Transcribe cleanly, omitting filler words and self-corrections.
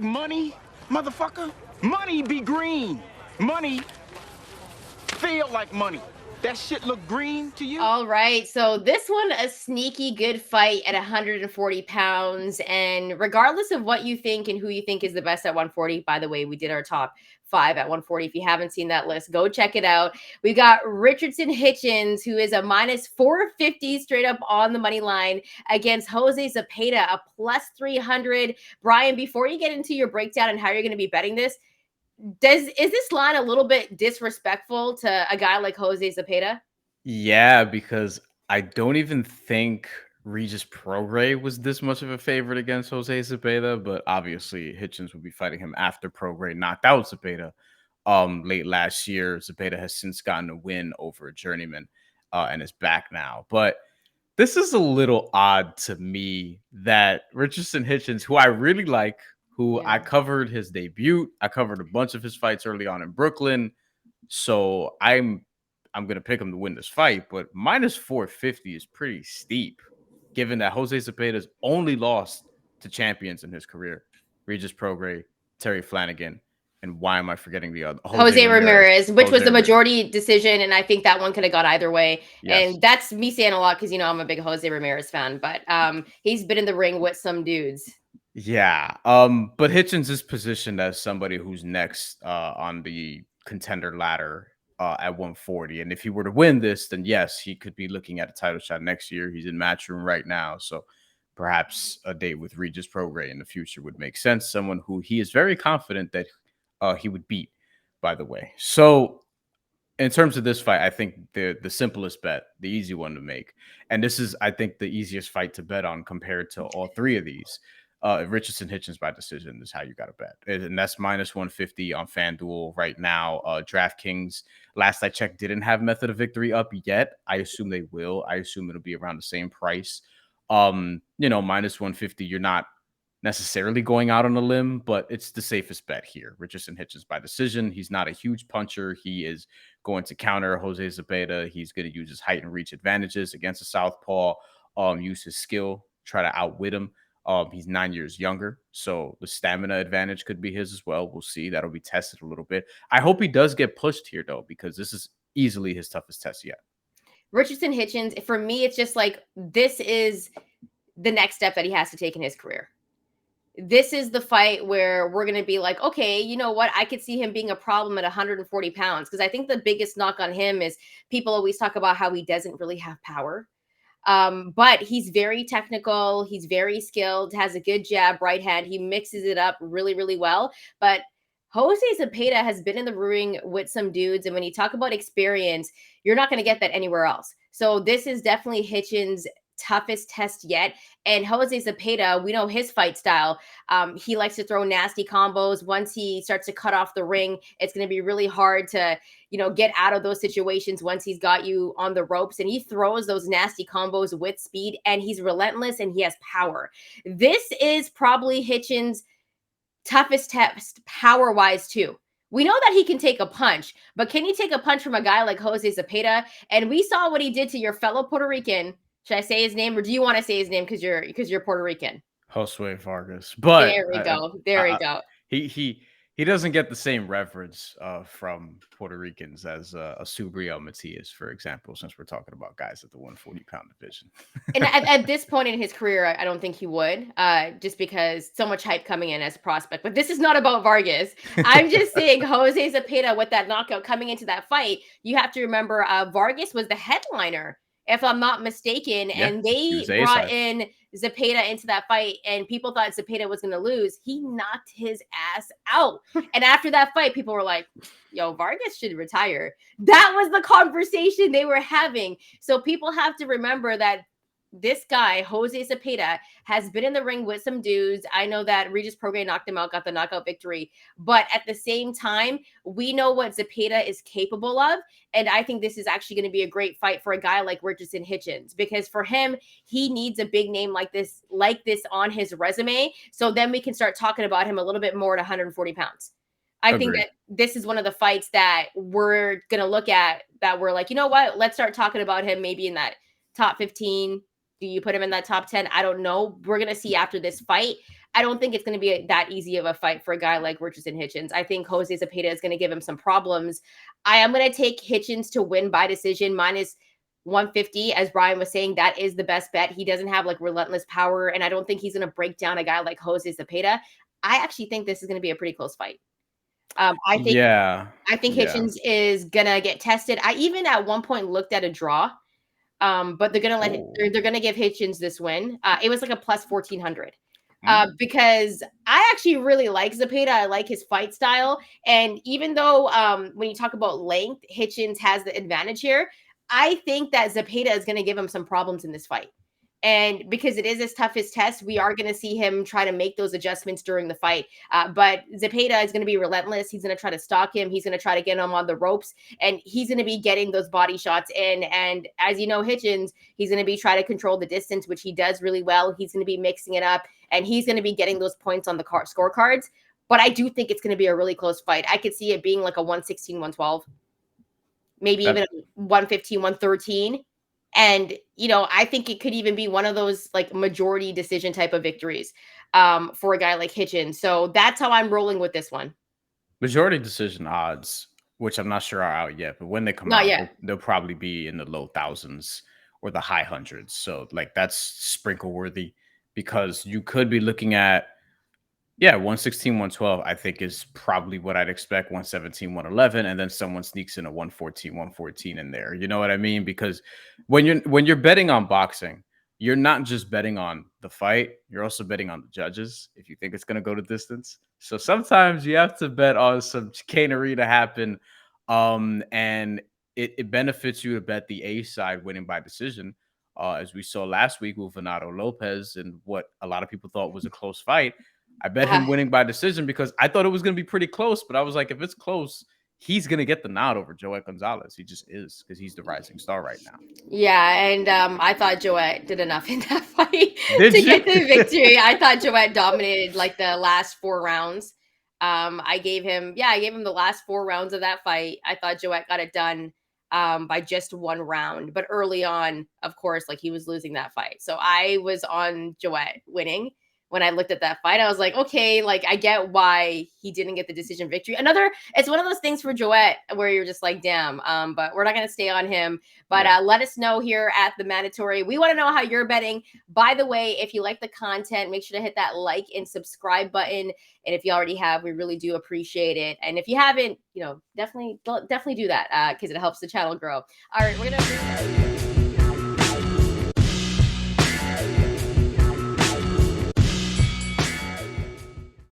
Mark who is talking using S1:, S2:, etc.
S1: money, motherfucker? Money be green. Money feel like money. That shit look green to you?
S2: All right. So this one, a sneaky good fight at 140 pounds. And regardless of what you think and who you think is the best at 140, by the way, we did our top 5 at 140. If you haven't seen that list, go check it out. We got Richardson Hitchins, who is a minus 450 straight up on the money line against Jose Zepeda, a plus 300. Bryan, before you get into your breakdown and how you're going to be betting this, is this line a little bit disrespectful to a guy like Jose Zepeda?
S3: Yeah, because I don't even think Regis Prograis was this much of a favorite against Jose Zepeda, but obviously Hitchins would be fighting him after Prograis knocked out Zepeda late last year. Zepeda has since gotten a win over a journeyman and is back now. But this is a little odd to me that Richardson Hitchins, who I really like, who I covered his debut, I covered a bunch of his fights early on in Brooklyn. So I'm going to pick him to win this fight, but minus 450 is pretty steep, given that Jose Zepeda's only lost to champions in his career: Regis Prograis, Terry Flanagan, and why am I forgetting the other?
S2: Jose Ramirez, which was the majority decision, and I think that one could have got either way. Yes. And that's me saying a lot because I'm a big Jose Ramirez fan, but he's been in the ring with some dudes.
S3: Yeah, but Hitchins is positioned as somebody who's next on the contender ladder at 140. And if he were to win this, then yes, he could be looking at a title shot next year. He's in Matchroom right now. So perhaps a date with Regis Prograis in the future would make sense. Someone who he is very confident that he would beat, by the way. So in terms of this fight, I think the simplest bet, the easy one to make, and this is, I think, the easiest fight to bet on compared to all three of these. Richardson Hitchins by decision is how you got to bet. And that's minus 150 on FanDuel right now. DraftKings, last I checked, didn't have method of victory up yet. I assume they will. I assume it'll be around the same price. Minus 150, you're not necessarily going out on a limb, but it's the safest bet here. Richardson Hitchins by decision. He's not a huge puncher. He is going to counter Jose Zepeda. He's going to use his height and reach advantages against a southpaw, use his skill, try to outwit him. He's 9 years younger, so the stamina advantage could be his as well. We'll see. That'll be tested a little bit. I hope he does get pushed here, though, because this is easily his toughest test yet.
S2: Richardson Hitchins, for me, it's just like this is the next step that he has to take in his career. This is the fight where we're going to be like, okay, you know what? I could see him being a problem at 140 pounds because I think the biggest knock on him is people always talk about how he doesn't really have power. But he's very technical. He's very skilled, has a good jab, right hand. He mixes it up really, really well. But Jose Zepeda has been in the ring with some dudes. And when you talk about experience, you're not going to get that anywhere else. So this is definitely Hitchins' toughest test yet. And Jose Zepeda, we know his fight style. He likes to throw nasty combos. Once he starts to cut off the ring, it's going to be really hard to, get out of those situations once he's got you on the ropes. And he throws those nasty combos with speed, and he's relentless and he has power. This is probably Hitchins' toughest test power-wise too. We know that he can take a punch, but can you take a punch from a guy like Jose Zepeda? And we saw what he did to your fellow Puerto Rican. Should I say his name, or do you want to say his name because you're Puerto Rican?
S3: Josue Vargas. But
S2: there we go. There we go.
S3: He doesn't get the same reverence from Puerto Ricans as a Subriel Matias, for example, since we're talking about guys at the 140-pound division.
S2: And at this point in his career, I don't think he would, just because so much hype coming in as a prospect. But this is not about Vargas. I'm just saying Jose Zepeda with that knockout coming into that fight. You have to remember Vargas was the headliner, if I'm not mistaken, and they brought in Zepeda into that fight, and people thought Zepeda was going to lose. He knocked his ass out. And after that fight, people were like, yo, Vargas should retire. That was the conversation they were having. So people have to remember that this guy, Jose Zepeda, has been in the ring with some dudes. I know that Regis Prograis knocked him out, got the knockout victory. But at the same time, we know what Zepeda is capable of. And I think this is actually going to be a great fight for a guy like Richardson Hitchins, because for him, he needs a big name like this on his resume. So then we can start talking about him a little bit more at 140 pounds. I think that this is one of the fights that we're going to look at that we're like, you know what? Let's start talking about him maybe in that top 15. Do you put him in that top 10? I don't know. We're going to see after this fight. I don't think it's going to be that easy of a fight for a guy like Richardson Hitchins. I think Jose Zepeda is going to give him some problems. I am going to take Hitchins to win by decision minus 150. As Bryan was saying, that is the best bet. He doesn't have like relentless power, and I don't think he's going to break down a guy like Jose Zepeda. I actually think this is going to be a pretty close fight. I think Hitchins is gonna get tested. I even at one point looked at a draw, but they're gonna give Hitchins this win. It was like a plus 1400. Because I actually really like Zepeda. I like his fight style, and even though when you talk about length, Hitchins has the advantage here. I think that Zepeda is going to give him some problems in this fight. And because it is his toughest test, we are going to see him try to make those adjustments during the fight. But Zepeda is going to be relentless. He's going to try to stalk him. He's going to try to get him on the ropes, and he's going to be getting those body shots in. And as you know, Hitchins, he's going to be trying to control the distance, which he does really well. He's going to be mixing it up, and he's going to be getting those points on the scorecards. But I do think it's going to be a really close fight. I could see it being like a 116, 112, maybe even a 115, 113. And, you know, I think it could even be one of those like majority decision type of victories for a guy like Hitchins. So that's how I'm rolling with this one.
S3: Majority decision odds, which I'm not sure are out yet, but when they come out, they'll probably be in the low thousands or the high hundreds. So like that's sprinkle worthy, because you could be looking at 116, 112, I think is probably what I'd expect. 117, 111, and then someone sneaks in a 114 in there. You know what I mean? Because when you're betting on boxing, you're not just betting on the fight, you're also betting on the judges if you think it's going to go to distance. So sometimes you have to bet on some chicanery to happen. And it benefits you to bet the A side winning by decision. As we saw last week with Venado Lopez, and what a lot of people thought was a close fight. I bet him winning by decision because I thought it was going to be pretty close, but I was like, if it's close, he's going to get the nod over Joet Gonzalez. He just is, because he's the rising star right now.
S2: Yeah, and I thought Joet did enough in that fight to get the victory. I thought Joet dominated like the last 4 rounds. I gave him the last 4 rounds of that fight. I thought Joet got it done by just 1 round. But early on, of course, like he was losing that fight. So I was on Joet winning. When I looked at that fight, I was like, okay, like I get why he didn't get the decision victory. It's one of those things for Joet where you're just like, damn, but we're not going to stay on him. But let us know here at The Mandatory. We want to know how you're betting. By the way, if you like the content, make sure to hit that like and subscribe button. And if you already have, we really do appreciate it. And if you haven't, you know, definitely do that because it helps the channel grow. All right, we're going to